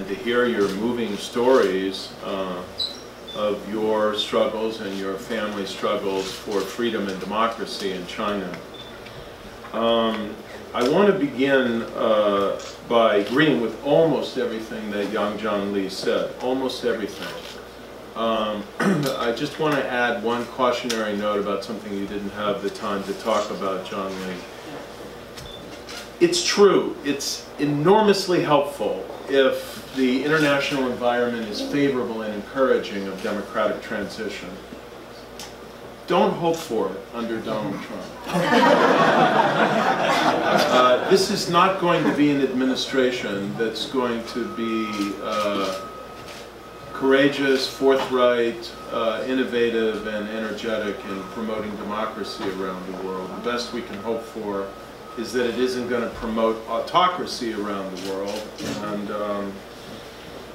to hear your moving stories of your struggles and your family struggles for freedom and democracy in China. I want to begin by agreeing with almost everything that Yang John Lee said, almost everything. I just want to add one cautionary note about something you didn't have the time to talk about, John Lee. It's true, it's enormously helpful if the international environment is favorable and encouraging of democratic transition. Don't hope for it under Donald Trump. This is not going to be an administration that's going to be courageous, forthright, innovative, and energetic in promoting democracy around the world. The best we can hope for is that it isn't going to promote autocracy around the world. And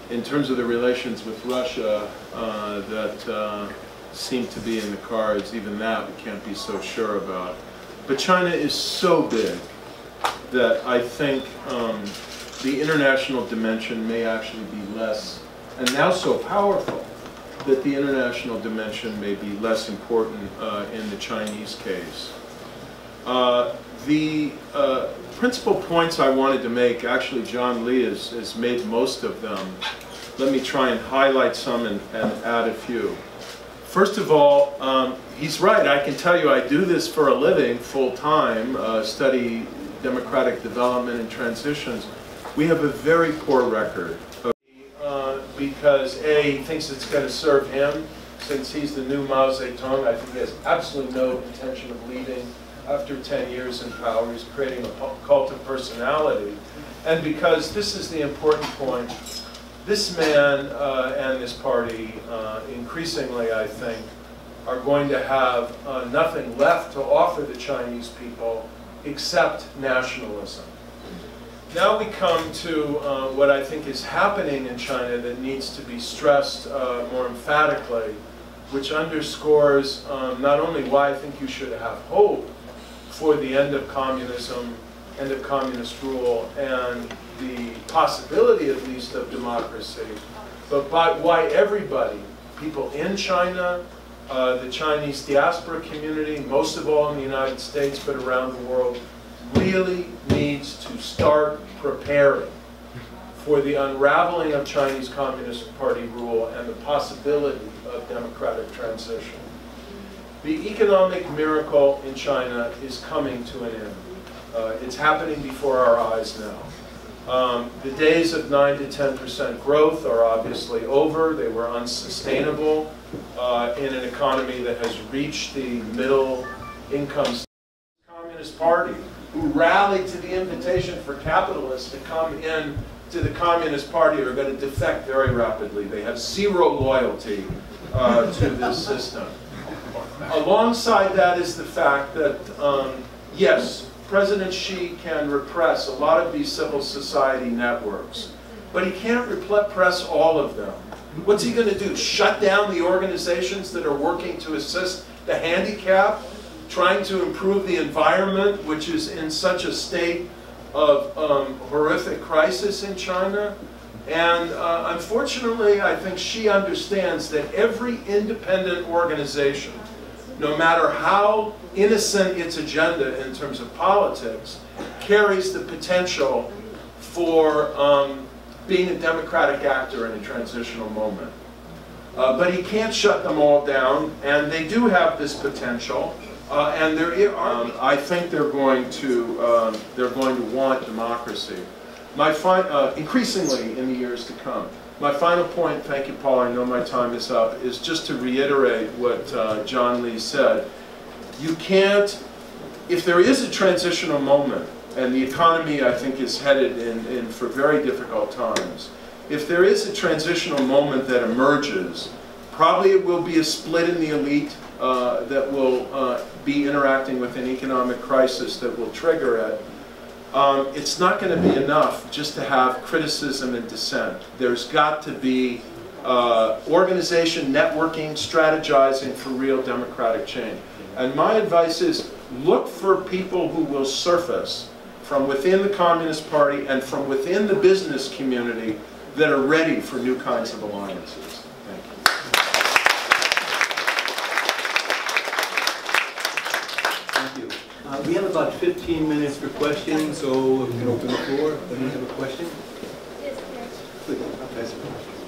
in terms of the relations with Russia that seem to be in the cards, even that we can't be so sure about. But China is so big that I think the international dimension may actually be less, and now so powerful, that the international dimension may be less important in the Chinese case. The principal points I wanted to make, actually John Lee has made most of them. Let me try and highlight some and add a few. First of all, he's right. I can tell you I do this for a living, full-time, study democratic development and transitions. We have a very poor record. Because A, he thinks it's going to serve him, since he's the new Mao Zedong. I think he has absolutely no intention of leaving after 10 years in power. He's creating a cult of personality. And because, this is the important point, this man and this party, increasingly, I think, are going to have nothing left to offer the Chinese people except nationalism. Now we come to what I think is happening in China that needs to be stressed more emphatically, which underscores not only why I think you should have hope for the end of communism, end of communist rule, and the possibility at least of democracy, but why everybody, people in China, the Chinese diaspora community, most of all in the United States, but around the world, really needs to start preparing for the unraveling of Chinese Communist Party rule and the possibility of democratic transition. The economic miracle in China is coming to an end. It's happening before our eyes now. The days of 9 to 10% growth are obviously over. They were unsustainable in an economy that has reached the middle income. Communist Party, who rallied to the invitation for capitalists to come in to the Communist Party, are going to defect very rapidly. They have zero loyalty to this system. Alongside that is the fact that, yes, President Xi can repress a lot of these civil society networks, but he can't repress all of them. What's he going to do? Shut down the organizations that are working to assist the handicapped, trying to improve the environment, which is in such a state of horrific crisis in China? And unfortunately, I think Xi understands that every independent organization, no matter how innocent its agenda in terms of politics, carries the potential for being a democratic actor in a transitional moment. But he can't shut them all down, and they do have this potential. And there are, I think they're going to want democracy. Increasingly in the years to come. My final point, thank you, Paul, I know my time is up, is just to reiterate what John Lee said. You can't, if there is a transitional moment, and the economy, I think, is headed in for very difficult times, if there is a transitional moment that emerges, probably it will be a split in the elite that will be interacting with an economic crisis that will trigger it. It's not going to be enough just to have criticism and dissent. There's got to be organization, networking, strategizing for real democratic change. And my advice is look for people who will surface from within the Communist Party and from within the business community that are ready for new kinds of alliances. Thank you. Thank you. We have about 15 minutes for questions, so we can open the floor. Anyone have a question? Yes, Please.